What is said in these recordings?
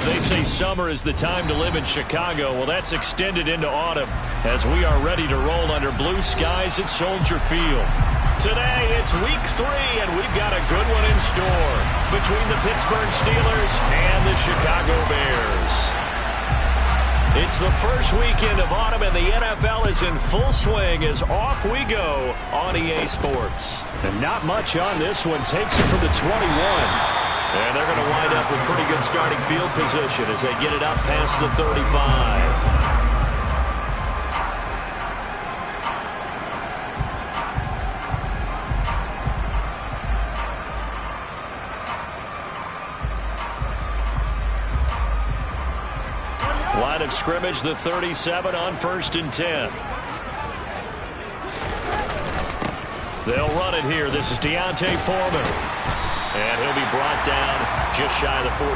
They say summer is the time to live in Chicago. Well, that's extended into autumn as we are ready to roll under blue skies at Soldier Field. Today, it's week 3, and we've got a good one in store between the Pittsburgh Steelers and the Chicago Bears. It's the first weekend of autumn, and the NFL is in full swing as off we go on EA Sports. And not much on this one. Takes it from the 21. And they're going to wind up with pretty good starting field position as they get it up past the 35. Line of scrimmage, the 37 on 1st and 10. They'll run it here. This is Deontay Foreman. And he'll be brought down just shy of the 45.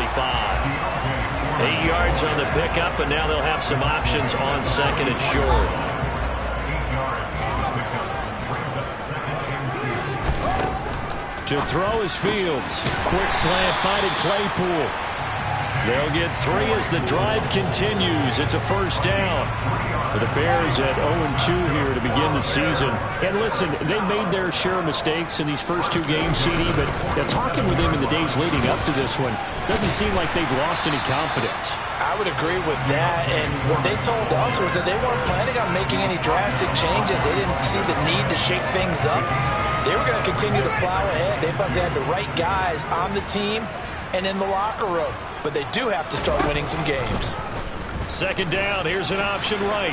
8 yards on the pickup, and now they'll have some options on 2nd and short. To throw is Fields. Quick slant, finding Claypool. They'll get 3 as the drive continues. It's a first down. For the Bears at 0-2 here to begin the season. And listen, they made their share of mistakes in these first 2 games, CD, but talking with them in the days leading up to this one, doesn't seem like they've lost any confidence. I would agree with that, and what they told us was that they weren't planning on making any drastic changes. They didn't see the need to shake things up. They were going to continue to plow ahead. They thought they had the right guys on the team and in the locker room, but they do have to start winning some games. 2nd down, here's an option right.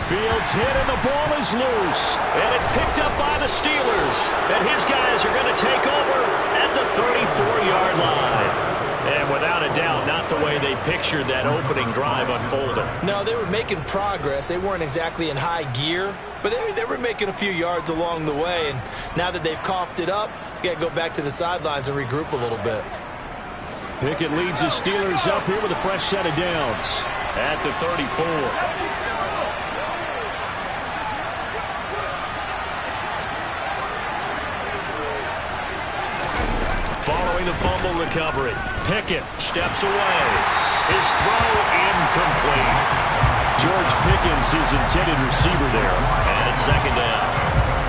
Fields hit and the ball is loose. And it's picked up by the Steelers. And his guys are going to take over at the 34-yard line. And without a doubt, not the way they pictured that opening drive unfolding. No, they were making progress. They weren't exactly in high gear, but they were making a few yards along the way. And now that they've coughed it up, you got to go back to the sidelines and regroup a little bit. Pickett leads the Steelers up here with a fresh set of downs at the 34. Following the fumble recovery, Pickett steps away. His throw incomplete. George Pickens, his intended receiver there, and it's 2nd down.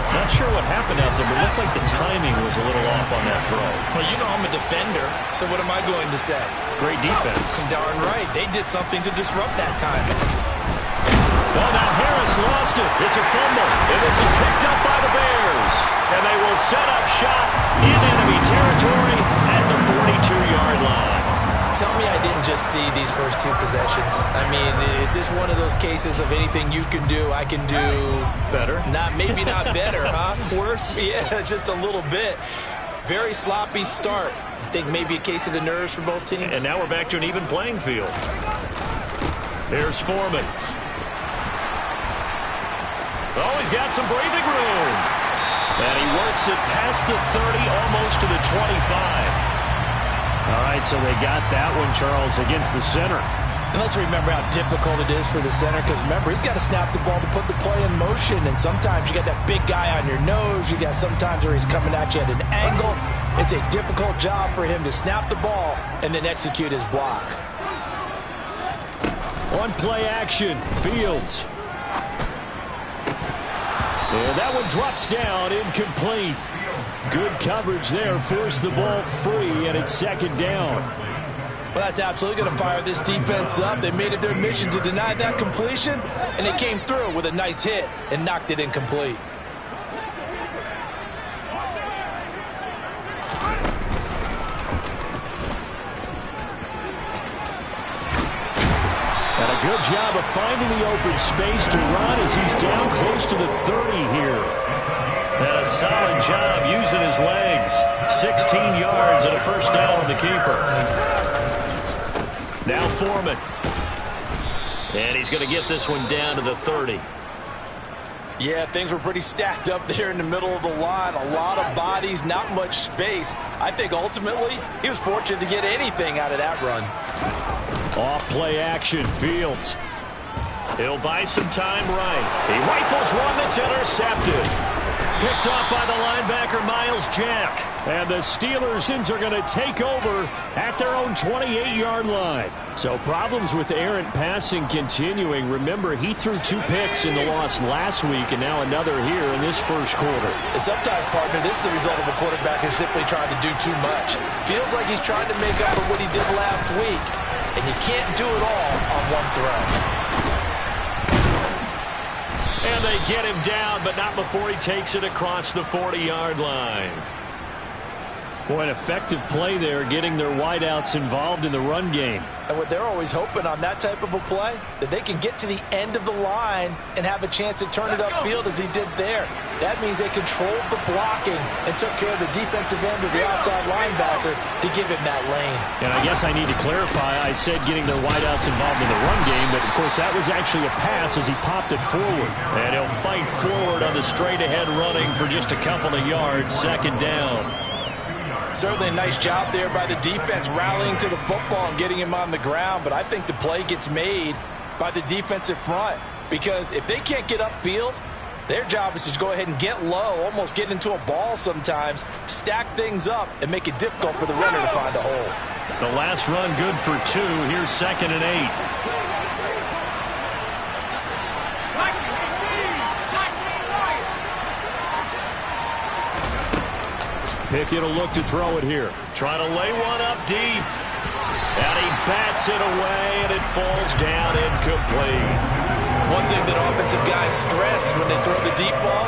Not sure what happened out there, but it looked like the timing was a little off on that throw. Well, you know I'm a defender, so what am I going to say? Great defense. Darn right. They did something to disrupt that timing. Well, now Harris lost it. It's a fumble, and this is picked up by the Bears. And they will set up shop in enemy territory at the 42-yard line. Tell me I didn't just see these first 2 possessions. I mean, is this one of those cases of anything you can do, I can do better? Maybe not better, huh? Worse? Yeah, just a little bit. Very sloppy start. I think maybe a case of the nerves for both teams. And now we're back to an even playing field. There's Foreman. Oh, he's got some breathing room. And he works it past the 30, almost to the 25. All right, so they got that one, Charles, against the center. And let's remember how difficult it is for the center, because remember, he's got to snap the ball to put the play in motion, and sometimes you got that big guy on your nose. You got sometimes where he's coming at you at an angle. It's a difficult job for him to snap the ball and then execute his block. On play action, Fields. And that one drops down, incomplete. Good coverage there, forced the ball free, and it's 2nd down. Well, that's absolutely going to fire this defense up. They made it their mission to deny that completion, and they came through with a nice hit and knocked it incomplete. And a good job of finding the open space to run as he's down close to the 30 here. And a solid job using his legs. 16 yards and a first down on the keeper. Now Foreman. And he's going to get this one down to the 30. Yeah, things were pretty stacked up there in the middle of the line. A lot of bodies, not much space. I think ultimately he was fortunate to get anything out of that run. Off play action, Fields. He'll buy some time right. He rifles one that's intercepted. Picked off by the linebacker, Miles Jack. And the Steelers are going to take over at their own 28-yard line. So problems with errant passing continuing. Remember, he threw 2 picks in the loss last week and now another here in this first quarter. And sometimes, partner, this is the result of a quarterback who's simply trying to do too much. Feels like he's trying to make up for what he did last week. And you can't do it all on one throw. And they get him down, but not before he takes it across the 40-yard line. Boy, an effective play there, getting their wideouts involved in the run game. And what they're always hoping on that type of a play, that they can get to the end of the line and have a chance to turn it upfield as he did there. That means they controlled the blocking and took care of the defensive end or the outside linebacker to give him that lane. And I guess I need to clarify, I said getting their wideouts involved in the run game, but of course that was actually a pass as he popped it forward. And he'll fight forward on the straight-ahead running for just a couple of yards, second down. Certainly a nice job there by the defense rallying to the football and getting him on the ground, but I think the play gets made by the defensive front because if they can't get upfield, their job is to go ahead and get low, almost get into a ball sometimes, stack things up, and make it difficult for the runner to find a hole. The last run good for 2. Here's 2nd and 8. Pickett will look to throw it here. Trying to lay one up deep. And he bats it away, and it falls down incomplete. One thing that offensive guys stress when they throw the deep ball,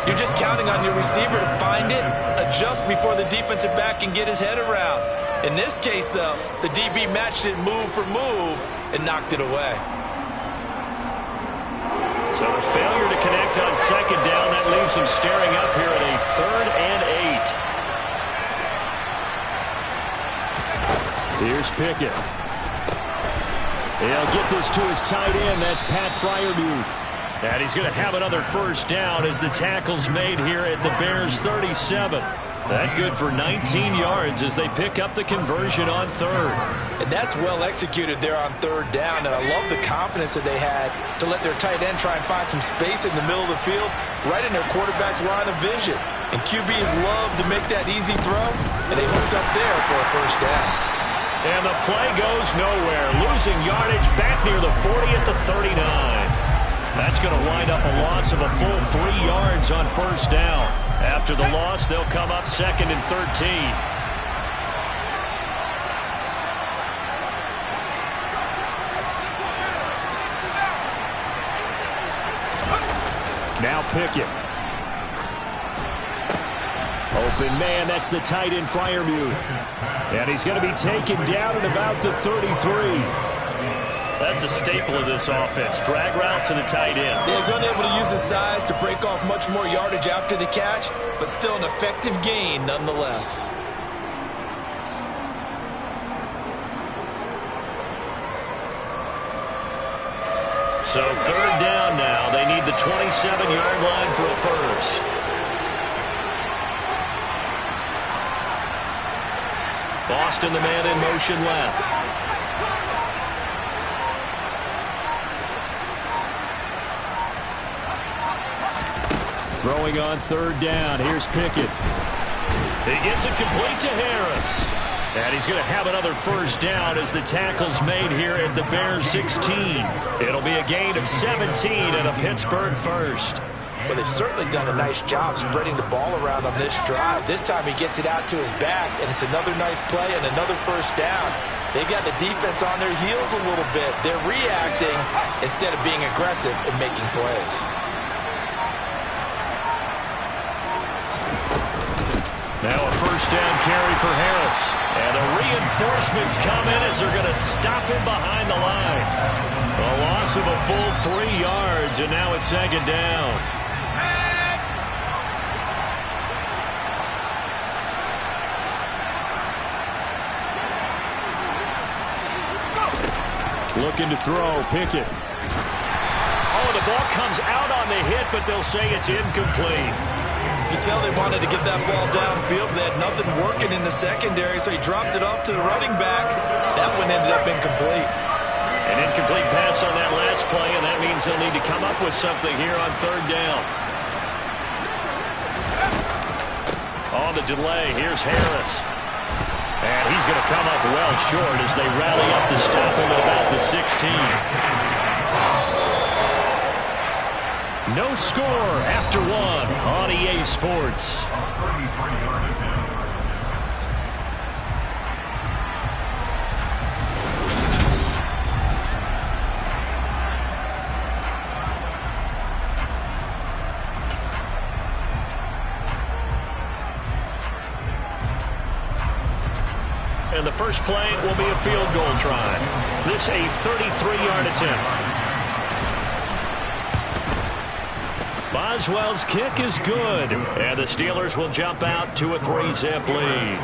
you're just counting on your receiver to find it, adjust before the defensive back can get his head around. In this case, though, the DB matched it move for move and knocked it away. So the failure to connect on 2nd down, that leaves him staring up here at a 3rd and 8. Here's Pickett. He'll get this to his tight end. That's Pat Freiermuth. And he's going to have another first down as the tackle's made here at the Bears' 37. That good for 19 yards as they pick up the conversion on 3rd. And that's well executed there on 3rd down. And I love the confidence that they had to let their tight end try and find some space in the middle of the field, right in their quarterback's line of vision. And QBs love to make that easy throw, and they hooked up there for a first down. And the play goes nowhere. Losing yardage back near the 40 at the 39. That's going to wind up a loss of a full 3 yards on first down. After the loss, they'll come up 2nd and 13. Now Pickett. Open man, that's the tight end Freiermuth. And he's going to be taken down at about the 33. That's a staple of this offense. Drag route to the tight end. Yeah, he's unable to use his size to break off much more yardage after the catch, but still an effective gain nonetheless. So 3rd down now. They need the 27-yard line for a first. Boston, the man in motion left. Throwing on 3rd down. Here's Pickett. He gets it complete to Harris. And he's going to have another first down as the tackle's made here at the Bears 16. It'll be a gain of 17 and a Pittsburgh first. Well, they've certainly done a nice job spreading the ball around on this drive. This time he gets it out to his back, and it's another nice play and another first down. They've got the defense on their heels a little bit. They're reacting instead of being aggressive and making plays. Now a first down carry for Harris. And the reinforcements come in as they're going to stop him behind the line. A loss of a full 3 yards, and now it's 2nd down. Looking to throw, Pickett. Oh, the ball comes out on the hit, but they'll say it's incomplete. You can tell they wanted to get that ball downfield. They had nothing working in the secondary, so he dropped it off to the running back. That one ended up incomplete. An incomplete pass on that last play, and that means they'll need to come up with something here on 3rd down. On the delay, here's Harris. And he's going to come up well short as they rally up to stop him at about the 16. No score after one on EA Sports. And the first play will be a field goal try. This a 33-yard attempt. Boswell's kick is good. And the Steelers will jump out to a 3-zip lead.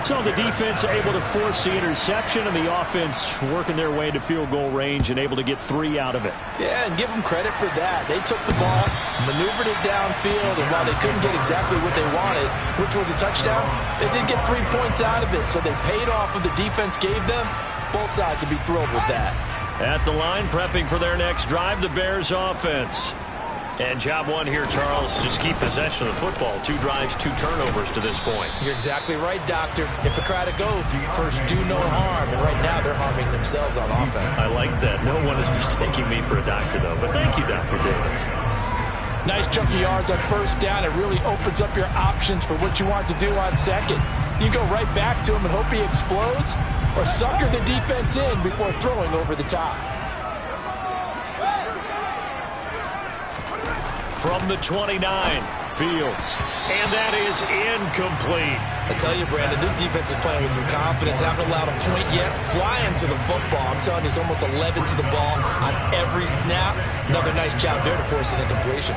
So the defense able to force the interception, and the offense working their way to field goal range and able to get 3 out of it. Yeah, and give them credit for that. They took the ball, maneuvered it downfield, and while they couldn't get exactly what they wanted, which was a touchdown, they did get 3 points out of it. So they paid off what the defense gave them. Both sides will be thrilled with that. At the line, prepping for their next drive, the Bears offense. And job one here, Charles, just keep possession of the football. 2 drives, 2 turnovers to this point. You're exactly right, Doctor. Hippocratic oath. First, do no harm. And right now, they're harming themselves on offense. I like that. No one is mistaking me for a doctor, though. But thank you, Dr. Davis. Nice chunk of yards on first down. It really opens up your options for what you want to do on second. You go right back to him and hope he explodes, or sucker the defense in before throwing over the top. From the 29, Fields. And that is incomplete. I tell you, Brandon, this defense is playing with some confidence. Haven't allowed a point yet. Flying to the football. I'm telling you, it's almost 11 to the ball on every snap. Another nice job there to force an incompletion.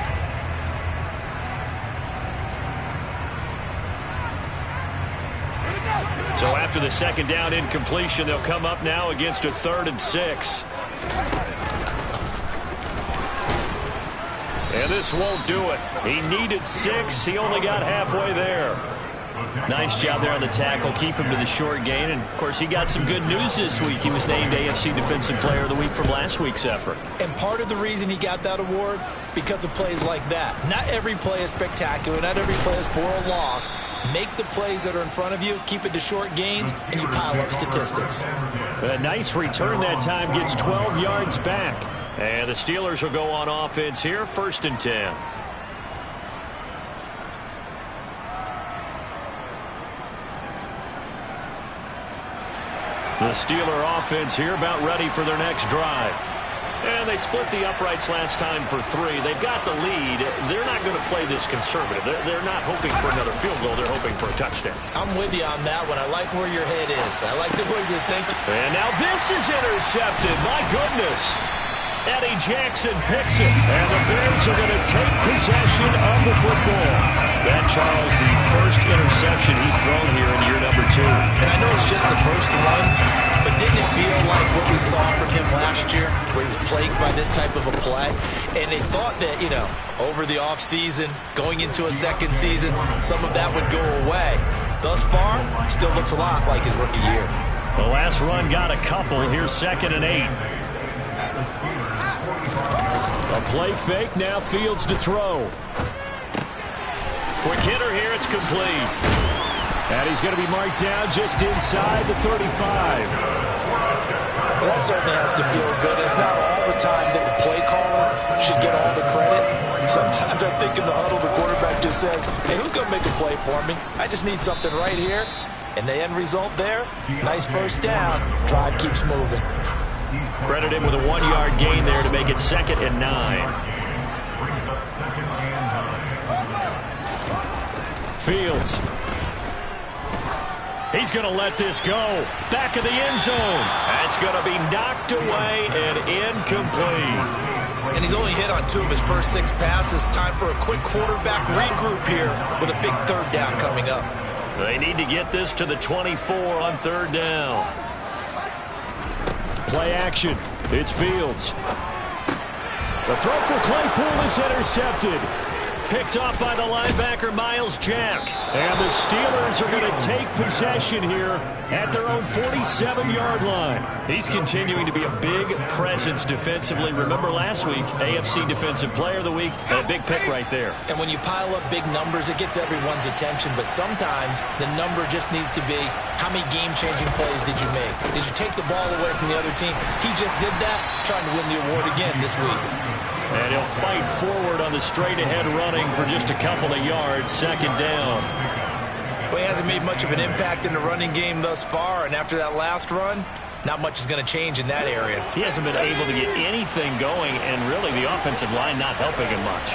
So after the second down incompletion, they'll come up now against a 3rd and 6. And this won't do it. He needed 6. He only got halfway there. Nice job there on the tackle. Keep him to the short gain. And, of course, he got some good news this week. He was named AFC Defensive Player of the Week from last week's effort. And part of the reason he got that award, because of plays like that. Not every play is spectacular. Not every play is for a loss. Make the plays that are in front of you, keep it to short gains, and you pile up statistics. A nice return that time. Gets 12 yards back. And the Steelers will go on offense here, 1st and 10. The Steeler offense here about ready for their next drive. And they split the uprights last time for 3. They've got the lead. They're not going to play this conservative. They're not hoping for another field goal. They're hoping for a touchdown. I'm with you on that one. I like where your head is. I like the way you're thinking. And now this is intercepted. My goodness. Eddie Jackson picks it, and the Bears are going to take possession of the football. That, Charles, the first interception he's thrown here in year number 2. And I know it's just the first one, but didn't it feel like what we saw from him last year, where he was plagued by this type of a play? And they thought that, you know, over the offseason, going into a second season, some of that would go away. Thus far, still looks a lot like his rookie year. The last run got a couple. Here's 2nd and 8. A play fake, now Fields to throw. Quick hitter here, it's complete. And he's going to be marked down just inside the 35. Well, that certainly has to feel good. It's not all the time that the play caller should get all the credit. Sometimes I think in the huddle, the quarterback just says, hey, who's going to make a play for me? I just need something right here. And the end result there, nice first down. Drive keeps moving. Credit him with a 1-yard gain there to make it 2nd and 9. Fields. He's going to let this go. Back of the end zone. That's going to be knocked away and incomplete. And he's only hit on 2 of his first 6 passes. Time for a quick quarterback regroup here with a big 3rd down coming up. They need to get this to the 24 on 3rd down. Play action. It's Fields. The throw for Claypool is intercepted. Picked off by the linebacker, Miles Jack. And the Steelers are going to take possession here at their own 47-yard line. He's continuing to be a big presence defensively. Remember last week, AFC Defensive Player of the Week, and a big pick right there. And when you pile up big numbers, it gets everyone's attention. But sometimes the number just needs to be, how many game-changing plays did you make? Did you take the ball away from the other team? He just did that, trying to win the award again this week. And he'll fight forward on the straight-ahead running for just a couple of yards, second down. Well, he hasn't made much of an impact in the running game thus far, and after that last run, not much is going to change in that area. He hasn't been able to get anything going, and really the offensive line not helping him much.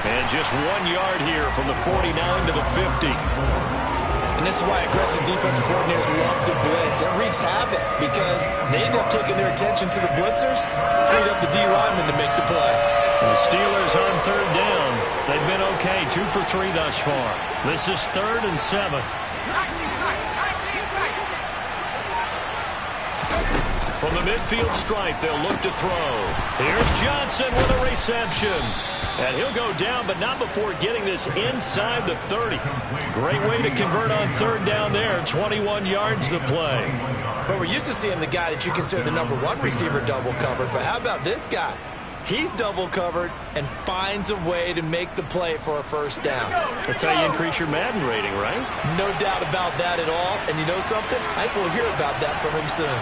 And just 1 yard here from the 49 to the 50. And this is why aggressive defensive coordinators love to blitz. It wreaks havoc because they end up taking their attention to the blitzers, freed up the D lineman to make the play. The Steelers on third down. They've been okay, 2 for 3 thus far. This is 3rd and 7. From the midfield stripe, they'll look to throw. Here's Johnson with a reception. And he'll go down, but not before getting this inside the 30. Great way to convert on third down there. 21 yards the play. But we're used to seeing the guy that you consider the #1 receiver double covered. But how about this guy? He's double covered and finds a way to make the play for a first down. That's how you increase your Madden rating, right? No doubt about that at all. And you know something? I think we'll hear about that from him soon.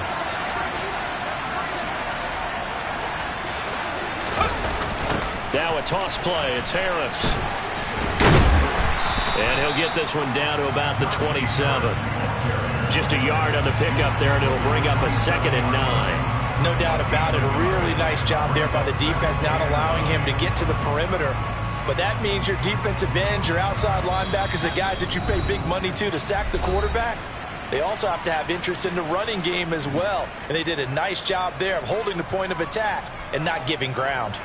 Now a toss play. It's Harris. And he'll get this one down to about the 27. Just a yard on the pickup there, and it'll bring up a 2nd and 9. No doubt about it. A really nice job there by the defense, not allowing him to get to the perimeter. But that means your defensive ends, your outside linebackers, the guys that you pay big money to sack the quarterback, they also have to have interest in the running game as well. And they did a nice job there of holding the point of attack and not giving ground.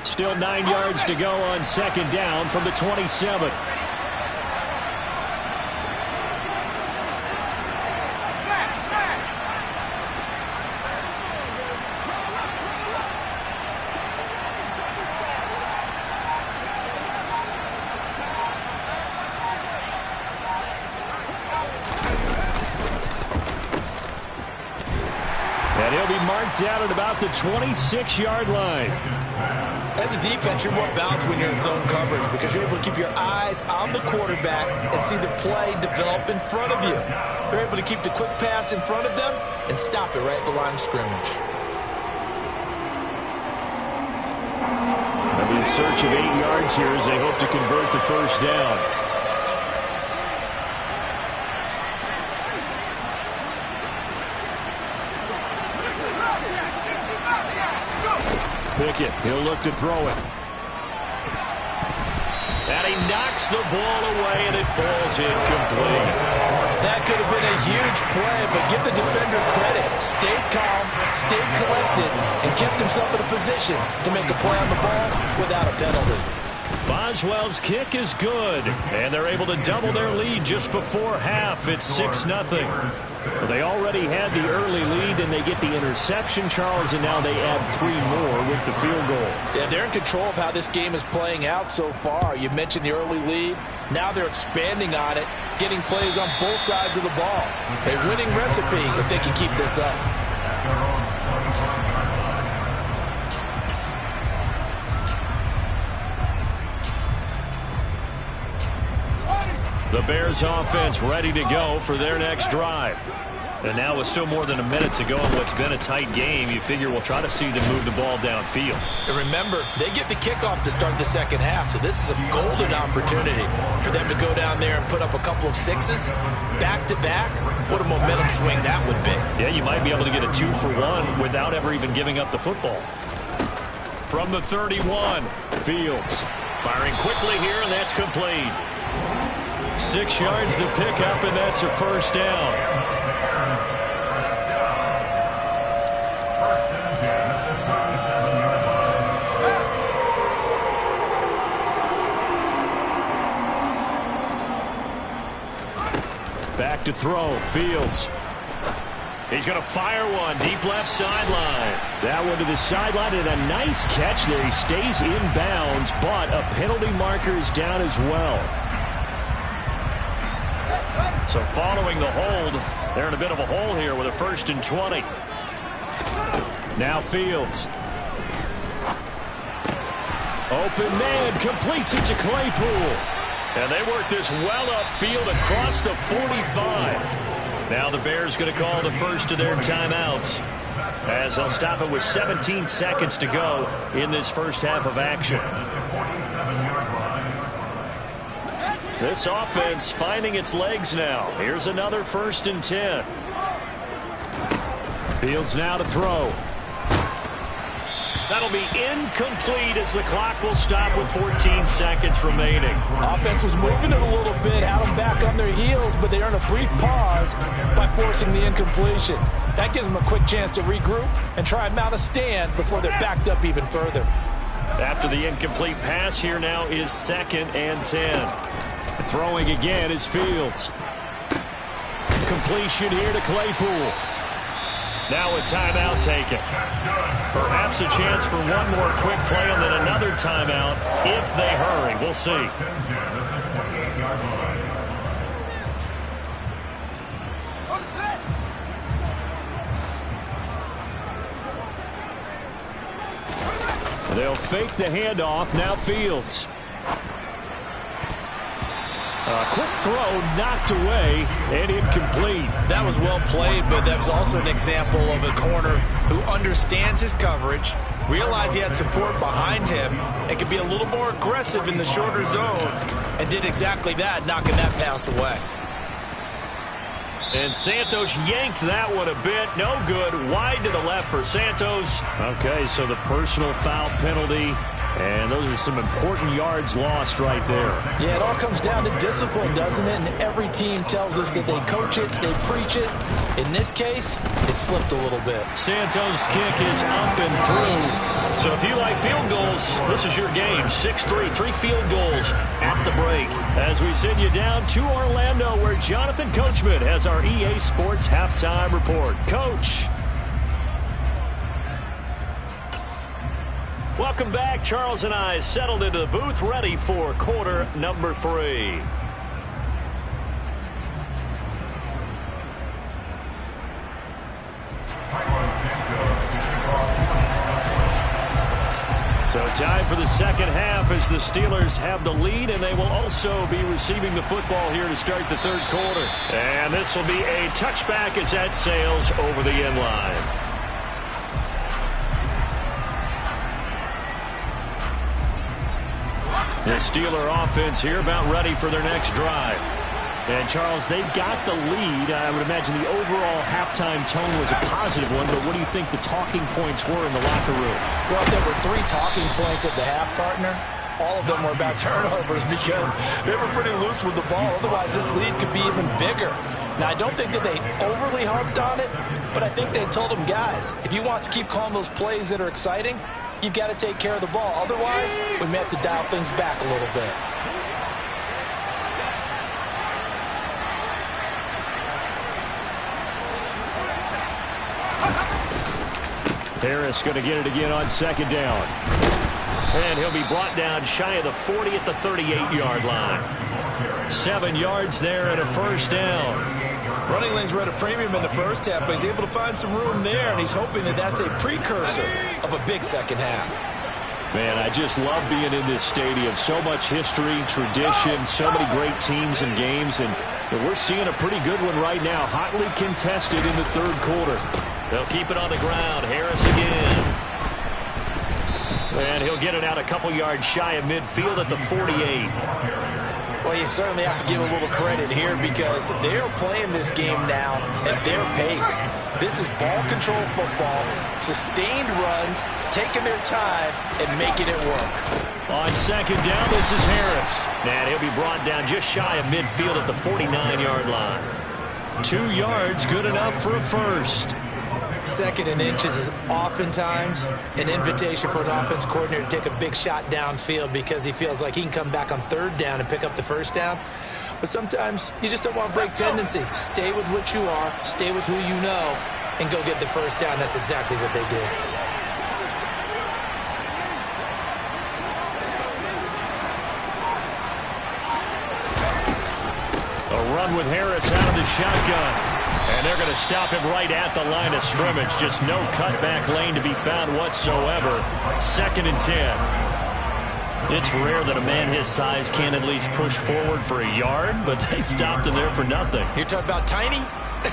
Still 9 yards to go on second down from the 27. And he'll be marked down at about the 26-yard line. As a defense, you're more balanced when you're in zone coverage because you're able to keep your eyes on the quarterback and see the play develop in front of you. They're able to keep the quick pass in front of them and stop it right at the line of scrimmage. They'll be in search of 8 yards here as they hope to convert the first down. Pickett, he'll look to throw it. And he knocks the ball away, and it falls incomplete. That could have been a huge play, but give the defender credit. Stayed calm, stayed collected, and kept himself in a position to make a play on the ball without a penalty. Boswell's kick is good, and they're able to double their lead just before half. It's 6-0. Well, they already had the early lead, and they get the interception, Charles, and now they add 3 more with the field goal. Yeah, they're in control of how this game is playing out so far. You mentioned the early lead. Now they're expanding on it, getting plays on both sides of the ball. A winning recipe if they can keep this up. The Bears offense ready to go for their next drive. And now with still more than a minute to go in what's been a tight game, you figure we'll try to see them move the ball downfield. And remember, they get the kickoff to start the second half, so this is a golden opportunity for them to go down there and put up a couple of sixes back-to-back. What a momentum swing that would be. Yeah, you might be able to get a 2-for-1 without ever even giving up the football. From the 31, Fields firing quickly here, and that's complete. 6 yards the pickup, and that's a first down. Back to throw. Fields. He's going to fire one deep left sideline. That one to the sideline, and a nice catch there. He stays in bounds, but a penalty marker is down as well. So following the hold, they're in a bit of a hole here with a 1st and 20. Now Fields. Open man, completes it to Claypool. And they work this well upfield across the 45. Now the Bears going to call the first of their timeouts, as they'll stop it with 17 seconds to go in this first half of action. This offense finding its legs now. Here's another 1st and 10. Fields now to throw. That'll be incomplete as the clock will stop with 14 seconds remaining. Offense was moving it a little bit, had them back on their heels, but they earn a brief pause by forcing the incompletion. That gives them a quick chance to regroup and try and mount a stand before they're backed up even further. After the incomplete pass, here now is 2nd and 10. Throwing again is Fields. Completion here to Claypool. Now a timeout taken. Perhaps a chance for one more quick play and then another timeout if they hurry. We'll see. They'll fake the handoff. Now Fields. A quick throw knocked away and incomplete. That was well played, but that was also an example of a corner who understands his coverage, realized he had support behind him, and could be a little more aggressive in the shorter zone, and did exactly that, knocking that pass away. And Santos yanked that one a bit. No good. Wide to the left for Santos. Okay, so the personal foul penalty. And those are some important yards lost right there. Yeah, it all comes down to discipline, doesn't it? And every team tells us that they coach it, they preach it. In this case, it slipped a little bit. Santos' kick is up and through. So if you like field goals, this is your game. 6-3, 3 field goals at the break. As we send you down to Orlando, where Jonathan Coachman has our EA Sports halftime report. Coach. Welcome back. Charles and I settled into the booth, ready for quarter number 3. So time for the second half as the Steelers have the lead, and they will also be receiving the football here to start the third quarter. And this will be a touchback as that sails over the end line. The Steeler offense here about ready for their next drive. And, Charles, they've got the lead. I would imagine the overall halftime tone was a positive one, but what do you think the talking points were in the locker room? Well, there were 3 talking points at the half, partner. All of them were about turnovers because they were pretty loose with the ball. Otherwise, this lead could be even bigger. Now, I don't think that they overly harped on it, but I think they told them, guys, if you want to keep calling those plays that are exciting, you've got to take care of the ball. Otherwise, we may have to dial things back a little bit. Harris going to get it again on second down. And he'll be brought down shy of the 40 at the 38-yard line. 7 yards there and a first down. Running lanes were at a premium in the first half, but he's able to find some room there, and he's hoping that that's a precursor of a big second half. Man, I just love being in this stadium. So much history, tradition, so many great teams and games, and we're seeing a pretty good one right now. Hotly contested in the third quarter. They'll keep it on the ground. Harris again. And he'll get it out a couple yards shy of midfield at the 48. Well, you certainly have to give a little credit here because they're playing this game now at their pace. This is ball control football, sustained runs, taking their time, and making it work. On second down, this is Harris. And he'll be brought down just shy of midfield at the 49-yard line. 2 yards, good enough for a first. Second and inches is oftentimes an invitation for an offense coordinator to take a big shot downfield because he feels like he can come back on third down and pick up the first down. But sometimes you just don't want to break tendency. Stay with what you are, stay with who you know, and go get the first down. That's exactly what they did. A run with Harris out of the shotgun. And they're going to stop him right at the line of scrimmage. Just no cutback lane to be found whatsoever. 2nd and 10. It's rare that a man his size can at least push forward for a yard, but they stopped him there for nothing. You're talking about tiny?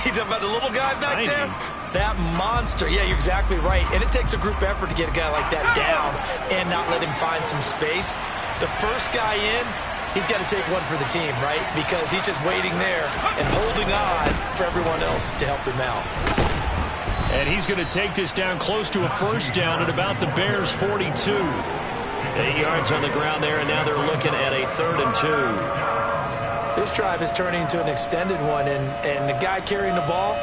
You're talking about the little guy back Tiny. there? That monster. Yeah, you're exactly right. And it takes a group effort to get a guy like that down and not let him find some space. The first guy in, he's got to take one for the team, right? Because he's just waiting there and holding on for everyone else to help him out. And he's going to take this down close to a first down at about the Bears' 42. 8 yards on the ground there, and now they're looking at a 3rd and 2. This drive is turning into an extended one, and the guy carrying the ball,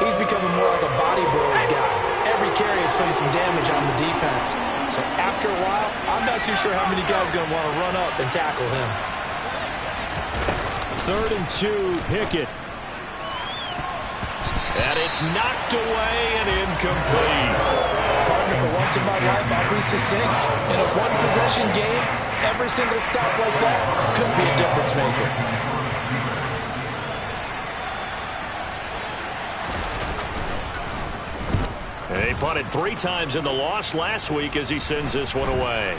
he's becoming more like a body blows guy. Every carry is putting some damage on the defense. So after a while, I'm not too sure how many guys are going to want to run up and tackle him. 3rd and 2, Pickett. And it's knocked away and incomplete. Partner, for once in my life, I'll be succinct. In a one-possession game, every single stop like that could be a difference maker. They punted 3 times in the loss last week as he sends this one away.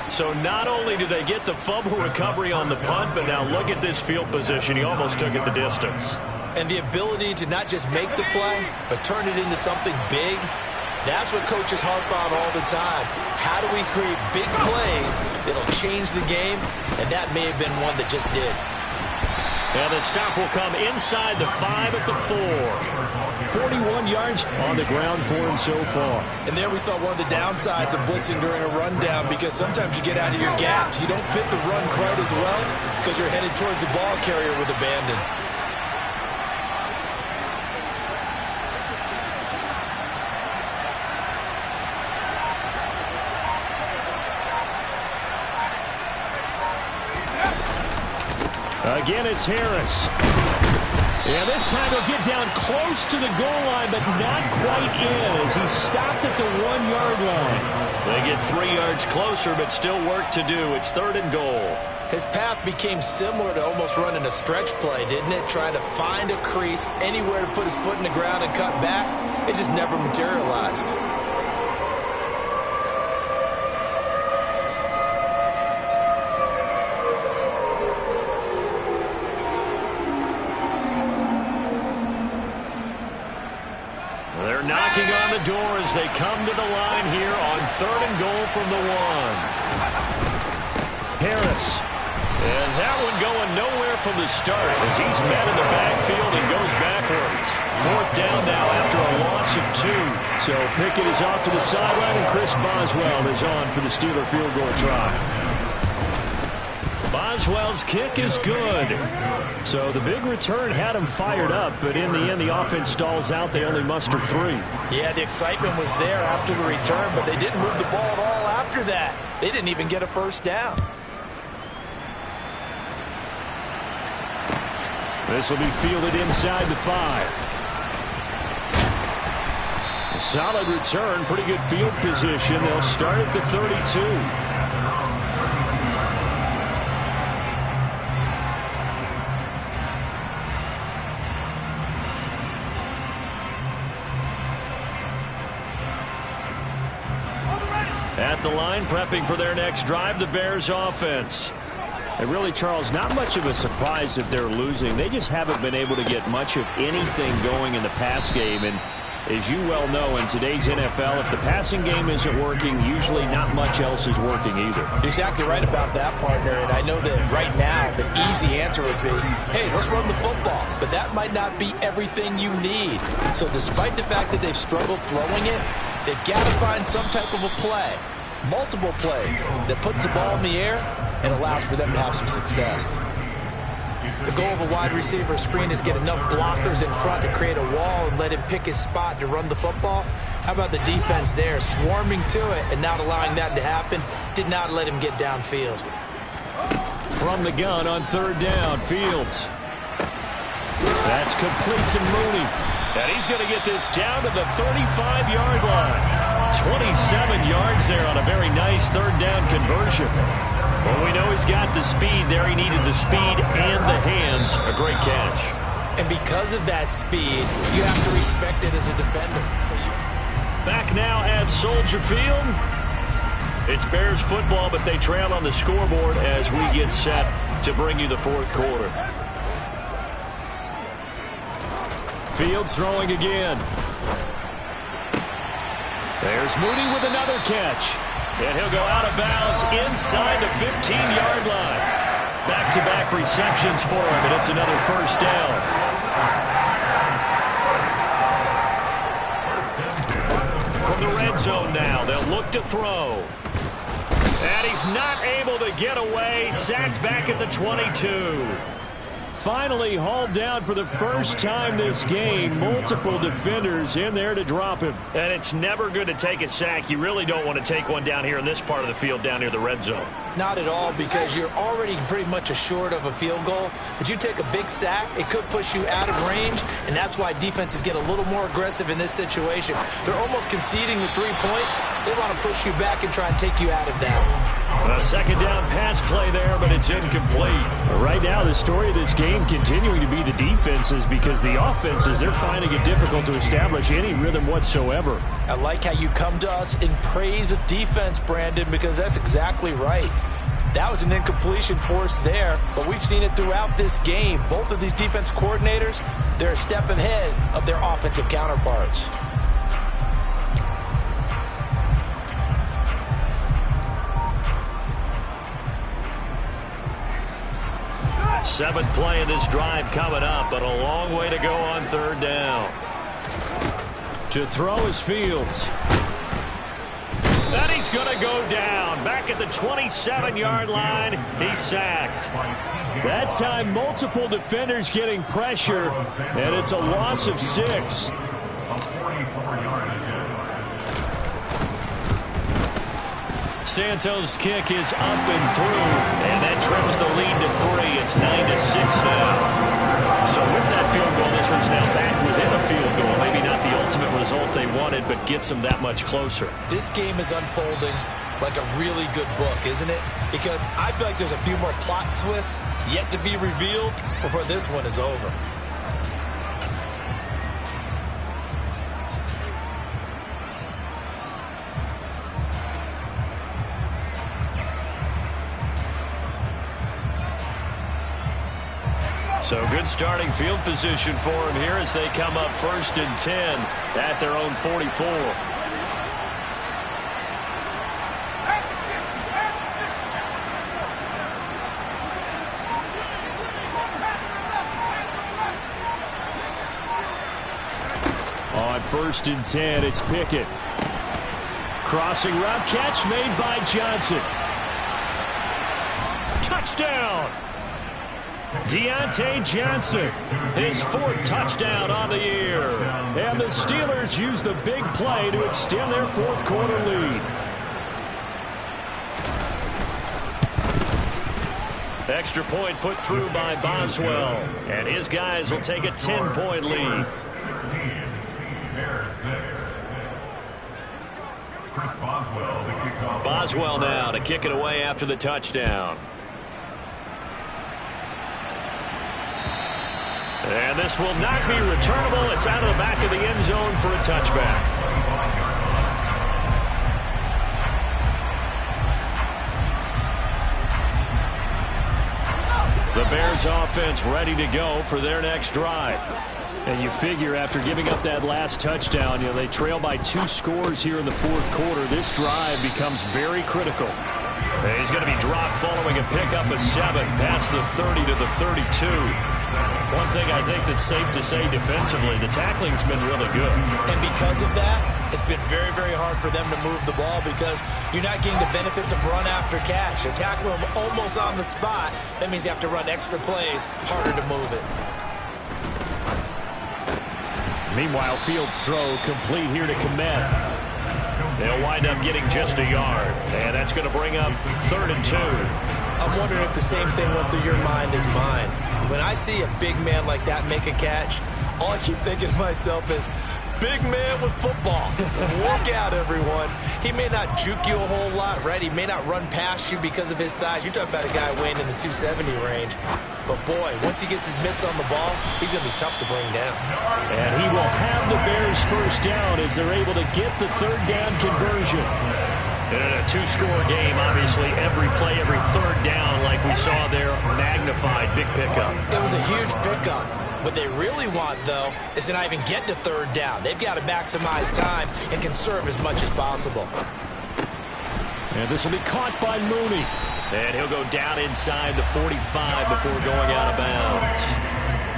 So not only did they get the fumble recovery on the punt, but now look at this field position. He almost took it the distance. And the ability to not just make the play, but turn it into something big, that's what coaches harp on all the time. How do we create big plays that'll change the game? And that may have been one that just did. And the stop will come inside the 5 at the 4. 41 yards on the ground for him so far. And there we saw one of the downsides of blitzing during a rundown, because sometimes you get out of your gaps. You don't fit the run quite as well because you're headed towards the ball carrier with abandon. Again, it's Harris. Yeah, this time he'll get down close to the goal line, but not quite in as he stopped at the 1-yard line. They get 3 yards closer, but still work to do. It's 3rd and goal. His path became similar to almost running a stretch play, didn't it? Trying to find a crease, anywhere to put his foot in the ground and cut back. It just never materialized. Knocking on the door as they come to the line here on 3rd and goal from the 1. Harris. And that one going nowhere from the start as he's met in the backfield and goes backwards. 4th down now after a loss of 2. So Pickett is off to the sideline and Chris Boswell is on for the Steeler field goal try. Boswell's kick is good. So the big return had him fired up, but in the end the offense stalls out. They only muster 3. Yeah, the excitement was there after the return, but they didn't move the ball at all after that. They didn't even get a first down. This will be fielded inside the 5. A solid return, pretty good field position. They'll start at the 32. At the line, prepping for their next drive, the Bears offense. And really, Charles, not much of a surprise that they're losing. They just haven't been able to get much of anything going in the pass game. And as you well know, in today's NFL, if the passing game isn't working, usually not much else is working either. You're exactly right about that, partner. And I know that right now the easy answer would be, hey, let's run the football. But that might not be everything you need. So despite the fact that they've struggled throwing it, they've got to find some type of a play, multiple plays, that puts the ball in the air and allows for them to have some success. The goal of a wide receiver screen is get enough blockers in front to create a wall and let him pick his spot to run the football. How about the defense there, swarming to it and not allowing that to happen? Did not let him get downfield. From the gun on third down, Fields. That's complete to Mooney. And he's going to get this down to the 35-yard line. 27 yards there on a very nice third down conversion. Well, we know he's got the speed there. He needed the speed and the hands. A great catch. And because of that speed, you have to respect it as a defender. Back now at Soldier Field. It's Bears football, but they trail on the scoreboard as we get set to bring you the fourth quarter. Fields throwing again. There's Mooney with another catch. And he'll go out of bounds inside the 15-yard line. Back-to-back receptions for him, and it's another first down. From the red zone now, they'll look to throw. And he's not able to get away. Sacked back at the 22. Finally hauled down for the first time this game. Multiple defenders in there to drop him. And it's never good to take a sack. You really don't want to take one down here in this part of the field down near the red zone. Not at all, because you're already pretty much assured of a field goal. But you take a big sack, it could push you out of range, and that's why defenses get a little more aggressive in this situation. They're almost conceding the 3 points. They want to push you back and try and take you out of that. A second down pass play there, but it's incomplete. Right now, the story of this game continuing to be the defenses, because the offenses, they're finding it difficult to establish any rhythm whatsoever. I like how you come to us in praise of defense, Brandon, because that's exactly right. That was an incompletion forced there, but we've seen it throughout this game. Both of these defense coordinators, they're a step ahead of their offensive counterparts. Seventh play of this drive coming up, but a long way to go on third down. To throw is Fields. And he's going to go down. Back at the 27-yard line, he's sacked. That time, multiple defenders getting pressure, and it's a loss of 6. Santos' kick is up and through, and that trims the lead to 3. It's 9-6 now. So with that field goal, this one's now back within a field goal. Maybe not the ultimate result they wanted, but gets them that much closer. This game is unfolding like a really good book, isn't it? Because I feel like there's a few more plot twists yet to be revealed before this one is over. So good starting field position for him here as they come up 1st and 10 at their own 44. On 1st and 10, it's Pickett. Crossing route, catch made by Johnson. Touchdown! Deontay Johnson, his 4th touchdown on the year. And the Steelers use the big play to extend their 4th quarter lead. Extra point put through by Boswell. And his guys will take a 10-point lead. Boswell now to kick it away after the touchdown. And this will not be returnable. It's out of the back of the end zone for a touchback. The Bears offense ready to go for their next drive. And you figure after giving up that last touchdown, they trail by 2 scores here in the 4th quarter. This drive becomes very critical. And he's going to be dropped following a pickup of 7 past the 30 to the 32. One thing I think that's safe to say defensively, the tackling's been really good. And because of that, It's been very, very hard for them to move the ball because you're not getting the benefits of run after catch. They tackle them almost on the spot. That means you have to run extra plays, harder to move it. Meanwhile, Fields' throw complete here to Komet. They'll wind up getting just a yard, and that's going to bring up 3rd and 2. I'm wondering if the same thing went through your mind as mine. When I see a big man like that make a catch, all I keep thinking to myself is, big man with football. Look out, everyone. He may not juke you a whole lot, right? He may not run past you because of his size. You're talking about a guy weighing in the 270 range. But, boy, once he gets his mitts on the ball, he's going to be tough to bring down. And he will have the Bears first down as they're able to get the 3rd down conversion. And in a 2-score game, obviously, every play, every 3rd down, like we saw there, magnified, big pickup. It was a huge pickup. What they really want, though, is to not even get to 3rd down. They've got to maximize time and conserve as much as possible. And this will be caught by Mooney. And he'll go down inside the 45 before going out of bounds.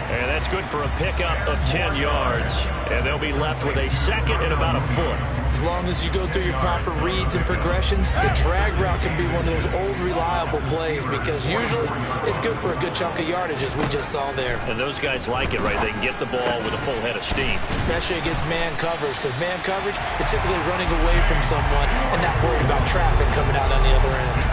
And that's good for a pickup of 10 yards. And they'll be left with a 2nd and about a foot. As long as you go through your proper reads and progressions, the drag route can be one of those old reliable plays because usually it's good for a good chunk of yardage, as we just saw there. And those guys like it, right? They can get the ball with a full head of steam. Especially against man coverage, because man coverage, you're typically running away from someone and not worried about traffic coming out on the other end.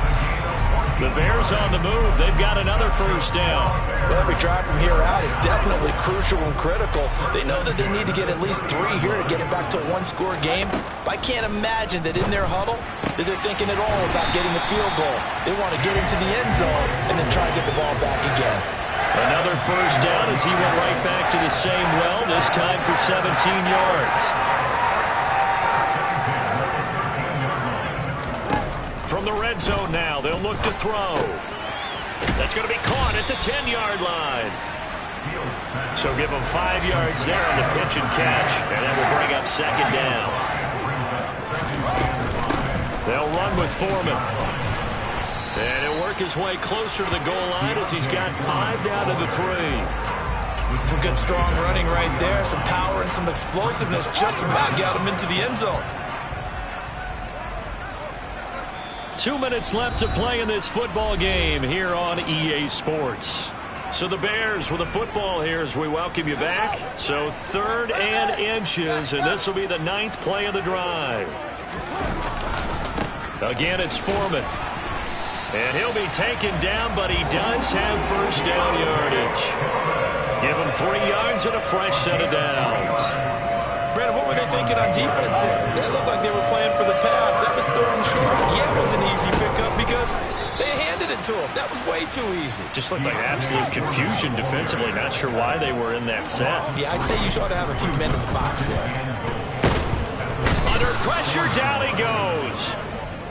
The Bears on the move. They've got another first down. Well, every drive from here out is definitely crucial and critical. They know that they need to get at least 3 here to get it back to a 1-score game. But I can't imagine that in their huddle that they're thinking at all about getting a field goal. They want to get into the end zone and then try to get the ball back again. Another first down as he went right back to the same well, this time for 17 yards. From the red zone now, they'll look to throw. That's going to be caught at the 10-yard line. So give them 5 yards there on the pitch and catch, and that will bring up 2nd down. They'll run with Foreman. And he'll work his way closer to the goal line as he's got 5 down to the 3. Some good strong running right there, some power and some explosiveness just about got him into the end zone. 2 minutes left to play in this football game here on EA Sports. So the Bears with the football here as we welcome you back. So 3rd and inches, and this will be the 9th play of the drive. Again, it's Foreman. And he'll be taken down, but he does have first down yardage. Give him 3 yards and a fresh set of downs. Brandon, what were they thinking on defense there? They looked like they were playing for the pass. That was 3rd and short. Yeah, it was an easy pickup because they handed it to him. That was way too easy. Just looked like absolute confusion defensively. Not sure why they were in that set. Yeah, I'd say you ought to have a few men in the box there. Under pressure, down he goes.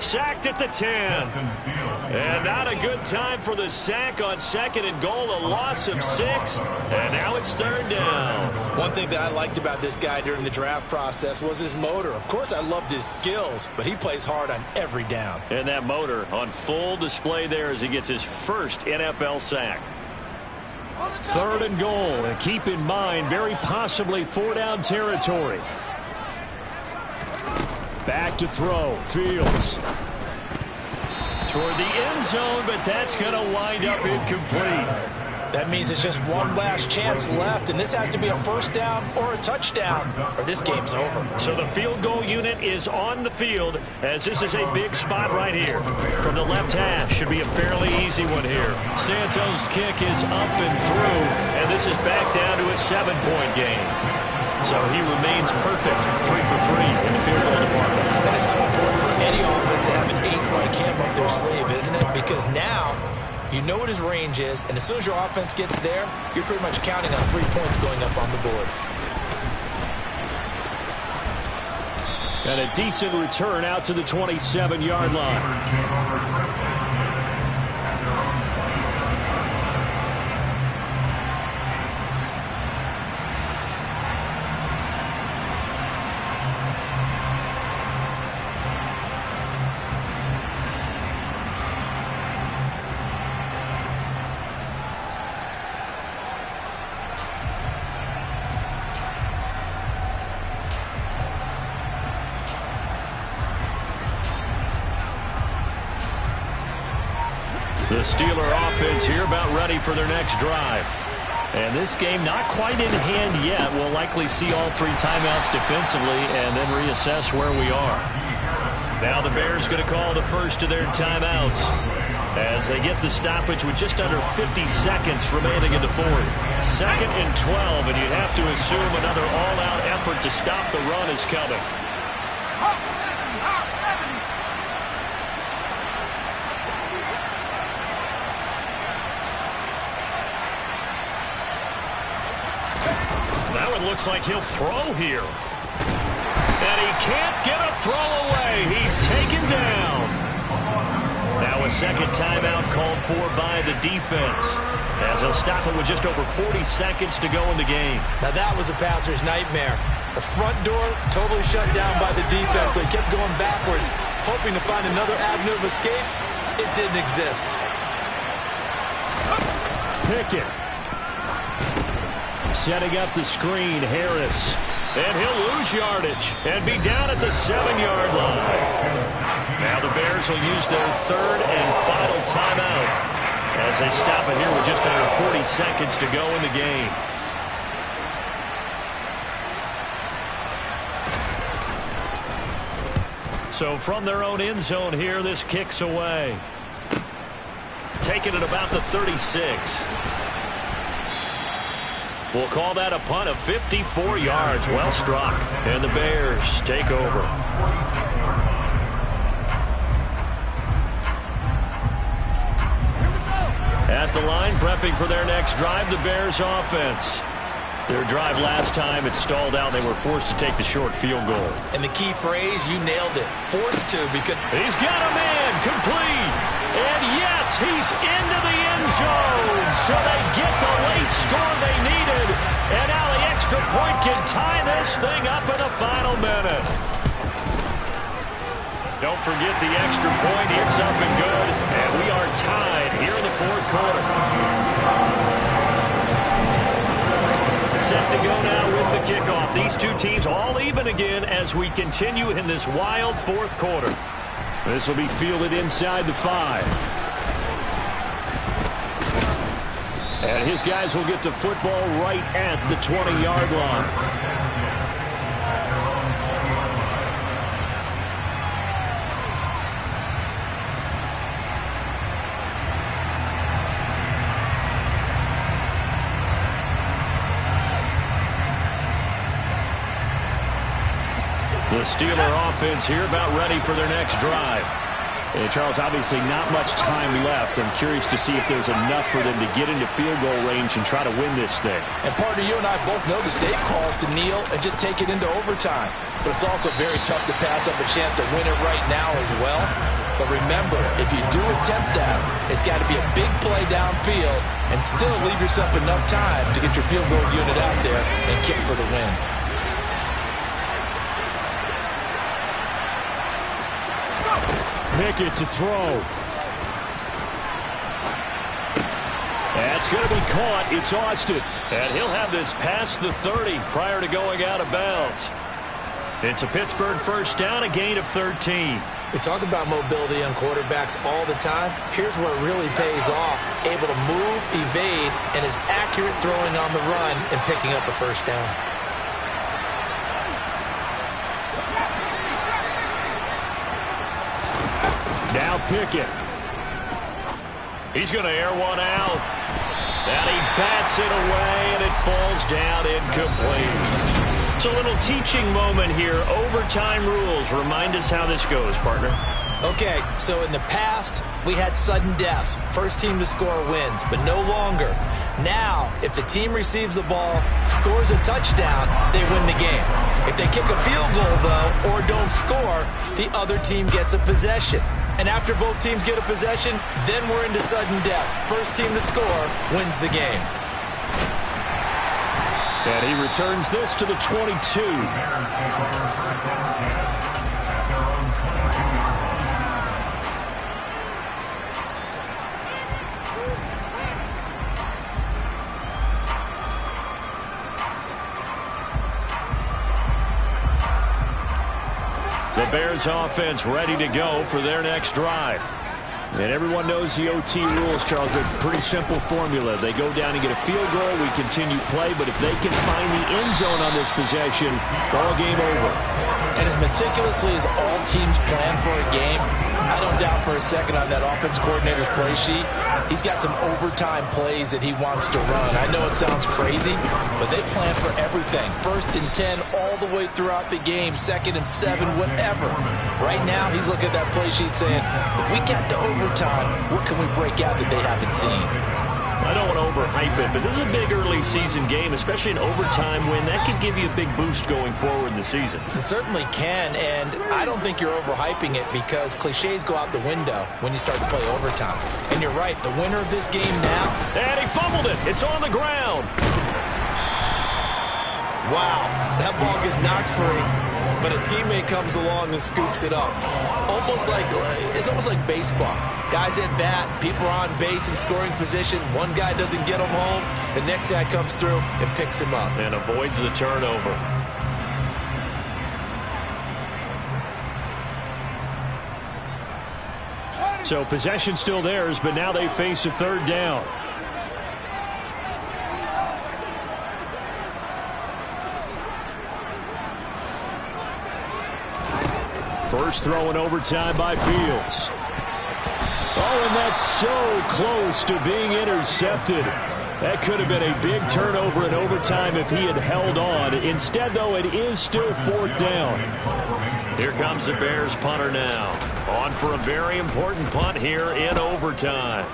Sacked at the 10. And not a good time for the sack on 2nd and goal. A loss of 6. And now it's 3rd down. One thing that I liked about this guy during the draft process was his motor. Of course, I loved his skills, but he plays hard on every down. And that motor on full display there as he gets his first NFL sack. 3rd and goal. And keep in mind, very possibly 4-down territory. Back to throw. Fields. Toward the end zone, but that's going to wind up incomplete. That means it's just one last chance left, and this has to be a first down or a touchdown, or this game's over. So the field goal unit is on the field, as this is a big spot right here. From the left hash, should be a fairly easy one here. Santos' kick is up and through, and this is back down to a 7-point game. So he remains perfect, 3 for 3 in the field goal department. That is so important for any offense to have an ace like him up their sleeve, isn't it? Because now you know what his range is, and as soon as your offense gets there, you're pretty much counting on 3 points going up on the board. And a decent return out to the 27-yard line. The Steeler offense here about ready for their next drive. And this game not quite in hand yet. We'll likely see all 3 timeouts defensively and then reassess where we are. Now the Bears going to call the first of their timeouts as they get the stoppage with just under 50 seconds remaining in the fourth. 2nd and 12, and you'd have to assume another all-out effort to stop the run is coming. That one looks like he'll throw here. And he can't get a throw away. He's taken down. Now a second timeout called for by the defense, as he'll stop it with just over 40 seconds to go in the game. Now that was a passer's nightmare. The front door totally shut down by the defense, so he kept going backwards, hoping to find another avenue of escape. It didn't exist. Pickett. Setting up the screen, Harris. And he'll lose yardage and be down at the 7-yard line. Now the Bears will use their 3rd and final timeout as they stop it here with just under 40 seconds to go in the game. So from their own end zone here, this kicks away. Taking it about the 36. We'll call that a punt of 54 yards. Well struck. And the Bears take over. At the line, prepping for their next drive, the Bears offense. Their drive last time, it stalled out. They were forced to take the short field goal. And the key phrase, you nailed it. Forced to, because he's got a man complete. And yes, he's into the end zone. So they get the late score they needed. And now the extra point can tie this thing up in the final minute. Don't forget the extra point. It's up and good. And we are tied here in the 4th quarter. Set to go now with the kickoff. These two teams all even again as we continue in this wild 4th quarter. This will be fielded inside the 5. And his guys will get the football right at the 20-yard line. The Steeler offense here about ready for their next drive. And Charles, obviously not much time left. I'm curious to see if there's enough for them to get into field goal range and try to win this thing. And partner, you and I both know the safe call is to kneel and just take it into overtime. But it's also very tough to pass up a chance to win it right now as well. But remember, if you do attempt that, it's got to be a big play downfield and still leave yourself enough time to get your field goal unit out there and kick for the win. Pickett to throw. That's going to be caught. It's Austin. And he'll have this past the 30 prior to going out of bounds. It's a Pittsburgh first down, a gain of 13. We talk about mobility on quarterbacks all the time. Here's where it really pays off. Able to move, evade, and is accurate throwing on the run and picking up a first down. Now Pickett. He's going to air one out. And he bats it away, and it falls down incomplete. It's a little teaching moment here. Overtime rules. Remind us how this goes, partner. Okay, so in the past, we had sudden death. First team to score wins, but no longer. Now, if the team receives the ball, scores a touchdown, they win the game. If they kick a field goal, though, or don't score, the other team gets a possession. And after both teams get a possession, then we're into sudden death. First team to score wins the game. And he returns this to the 22. The Bears offense ready to go for their next drive. And everyone knows the OT rules, Charles, but pretty simple formula. They go down and get a field goal, we continue play, but if they can find the end zone on this possession, ball game over. And as meticulously as all teams plan for a game, I don't doubt for a second on that offense coordinator's play sheet, he's got some overtime plays that he wants to run. I know it sounds crazy, but they plan for everything. 1st and 10 all the way throughout the game, 2nd and 7, whatever. Right now, he's looking at that play sheet saying, if we get to overtime, what can we break out that they haven't seen? I don't want to overhype it, but this is a big early season game, especially an overtime win. That could give you a big boost going forward in the season. It certainly can, and I don't think you're overhyping it because cliches go out the window when you start to play overtime. And you're right, the winner of this game now. And he fumbled it. It's on the ground. Wow, that ball gets knocked free, but a teammate comes along and scoops it up. It's almost like baseball. Guys at bat, people are on base in scoring position. One guy doesn't get him home. The next guy comes through and picks him up. And avoids the turnover. So possession still theirs, but now they face a 3rd down. First throw in overtime by Fields. Oh, and that's so close to being intercepted. That could have been a big turnover in overtime if he had held on. Instead, though, it is still 4th down. Here comes the Bears punter now. On for a very important punt here in overtime.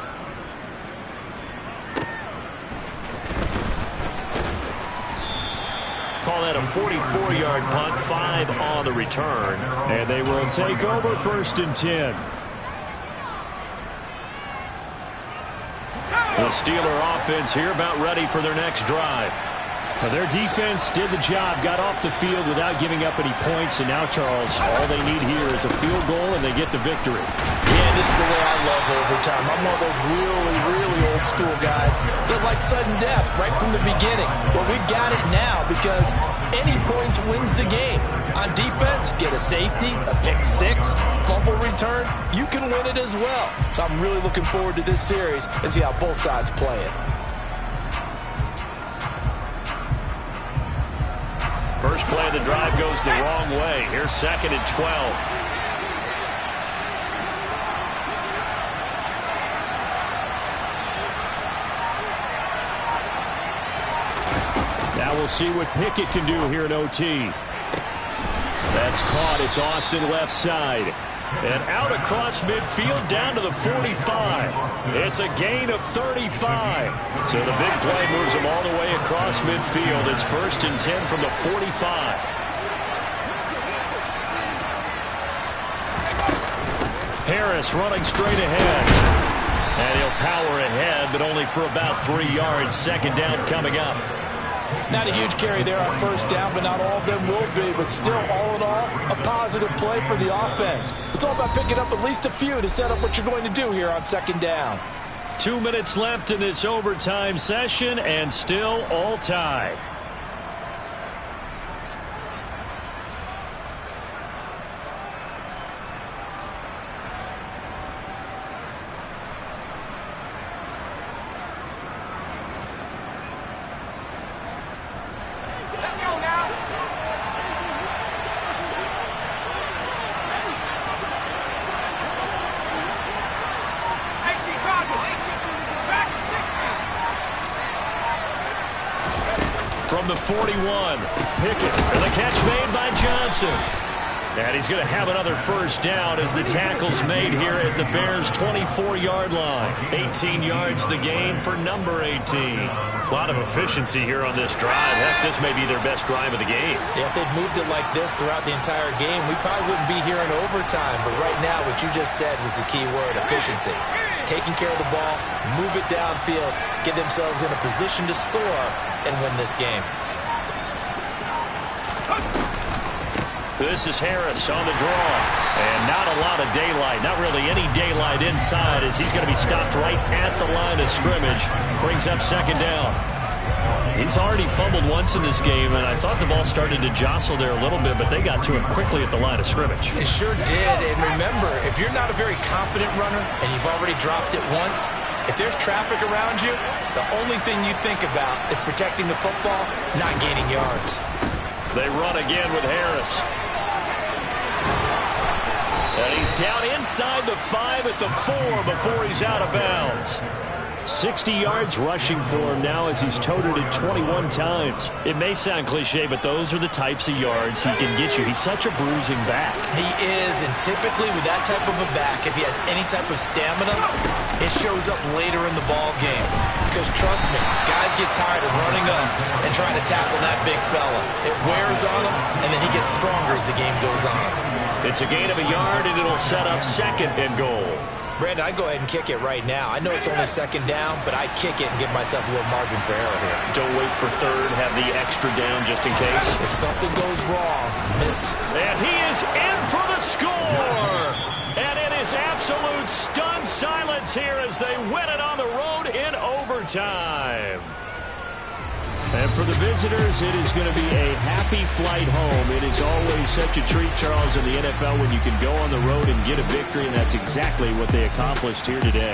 Call that a 44-yard punt, 5 on the return. And they will take over 1st and 10. The Steeler offense here about ready for their next drive. Well, their defense did the job, got off the field without giving up any points, and now, Charles, all they need here is a field goal, and they get the victory. Yeah, this is the way I love overtime. I'm one of those really, really old school guys that like sudden death right from the beginning. Well, we've got it now because any points wins the game. On defense, get a safety, a pick 6, fumble return, you can win it as well. So I'm really looking forward to this series and see how both sides play it. First play of the drive goes the wrong way. Here's 2nd and 12. Now we'll see what Pickett can do here in OT. That's caught. It's Austin left side. And out across midfield down to the 45. It's a gain of 35. So the big play moves him all the way across midfield. It's 1st and 10 from the 45. Harris running straight ahead. And he'll power ahead, but only for about 3 yards. 2nd down coming up. Not a huge carry there on 1st down, but not all of them will be. But still, all in all, a positive play for the offense. It's all about picking up at least a few to set up what you're going to do here on 2nd down. 2 minutes left in this overtime session, and still all tied. From the 41, Pickett, and the catch made by Johnson. And he's going to have another 1st down as the tackle's made here at the Bears' 24-yard line. 18 yards the gain for number 18. A lot of efficiency here on this drive. Heck, this may be their best drive of the game. Yeah, if they'd moved it like this throughout the entire game, we probably wouldn't be here in overtime. But right now, what you just said was the key word, efficiency. Taking care of the ball, move it downfield, get themselves in a position to score, and win this game. This is Harris on the draw. And not a lot of daylight. Not really any daylight inside as he's going to be stopped right at the line of scrimmage. Brings up 2nd down. He's already fumbled once in this game, and I thought the ball started to jostle there a little bit, but they got to him quickly at the line of scrimmage. It sure did, and remember, if you're not a very confident runner and you've already dropped it once, if there's traffic around you, the only thing you think about is protecting the football, not gaining yards. They run again with Harris. And he's down inside the 5 at the 4 before he's out of bounds. 60 yards rushing for him now as he's toted it 21 times. It may sound cliche, but those are the types of yards he can get you. He's such a bruising back. He is, and typically with that type of a back, if he has any type of stamina, it shows up later in the ball game. Because trust me, guys get tired of running up and trying to tackle that big fella. It wears on him, and then he gets stronger as the game goes on. It's a gain of a yard, and it'll set up 2nd and goal. Brandon, I'd go ahead and kick it right now. I know it's only 2nd down, but I'd kick it and give myself a little margin for error here. Don't wait for 3rd. Have the extra down just in case. If something goes wrong, miss. And he is in for the score. And it is absolute stunned silence here as they win it on the road in overtime. And for the visitors, it is going to be a happy flight home. It is always such a treat, Charles, in the NFL when you can go on the road and get a victory, and that's exactly what they accomplished here today.